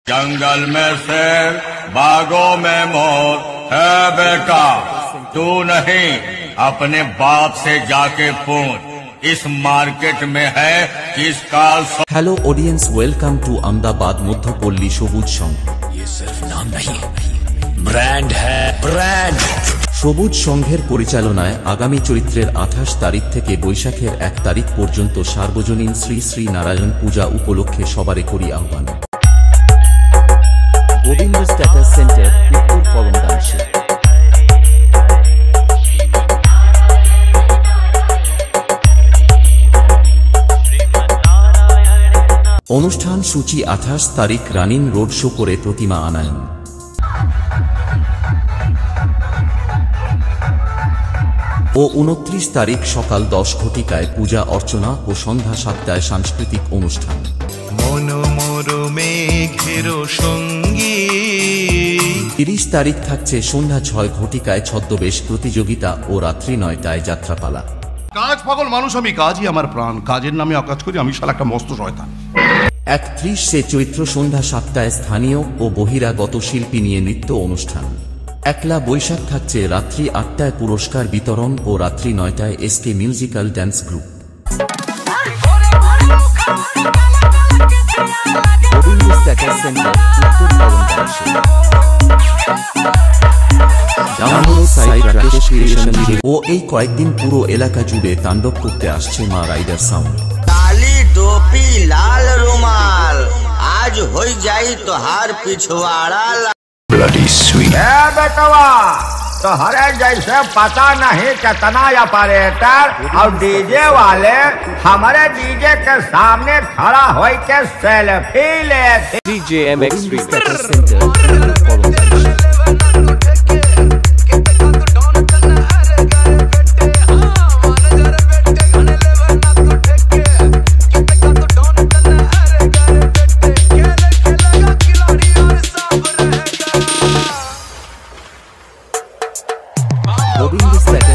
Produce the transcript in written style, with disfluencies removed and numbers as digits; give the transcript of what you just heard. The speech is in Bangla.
जंगल में शेर, बागों में मोर है बेटा, तू नहीं अपने बाप से जाके पूछ इस मार्केट में है किसका। Hello audience, welcome to Ahmedabad Madhyapalli Sabuj Sangha. ये सिर्फ नाम नहीं, ब्रांड है, ब्रांड। সবুজ সংঘের পরিচালনায় আগামী চৈত্রের 28 তারিখ থেকে বৈশাখের 1 তারিখ পর্যন্ত সার্বজনীন শ্রী শ্রী নারায়ণ পূজা উপলক্ষে সবারে করি আহ্বান। গোবিন্দ স্ট্যাটাস সেন্টার, উত্তর করমদাংশে। অনুষ্ঠান সূচি 28 তারিখ রানিং রোড শো করে প্রতিমা আনায়ন। ও 29 তারিখ সকাল 10 ঘটিকায় পূজা অর্চনা ও সন্ধ্যা 7টায় সাংস্কৃতিক অনুষ্ঠান। মনোমেঘেরো সঙ্গী। 30 তারিখ থাকছে সন্ধ্যা 6 ঘটিকায় ছদ্মবেশ প্রতিযোগিতা ও রাত্রি 9টায় যাত্রাপালা। কাজ পাগল মানুষ আমি, কাজই আমার প্রাণ, কাজের নামে অকাজ করি আমি, শালা একটা মস্ত শয়তান। 31 চৈত্র সন্ধ্যা 7টায় স্থানীয় ও বহিরাগত শিল্পী নিয়ে নৃত্য অনুষ্ঠান। 1 বৈশাখ থাকছে রাত্রি 8টায় পুরস্কার বিতরণ ও রাত্রি 9টায় SK musical dance group. Gobinda status centre, উত্তর করমদাংশে। ও এই কয়েকদিন পুরো এলাকা জুড়ে তাণ্ডব করতে আসছে মা রাইডার সাউন্ড। काली टोपी लाल रुमाल, आज हो जाई तो हार पिछवाड़ा। Bloody sweet. बेटवा तो हरे जैसे पता नहीं कितना ऑपरेटर और डीजे वाले हमारे डीजे के सामने खड़ा हो के सेल्फी लेते। डीजे MX स्टैटास सेंटर, उत्तर करमदांशे। গোবিন্দ স্ট্যাটাস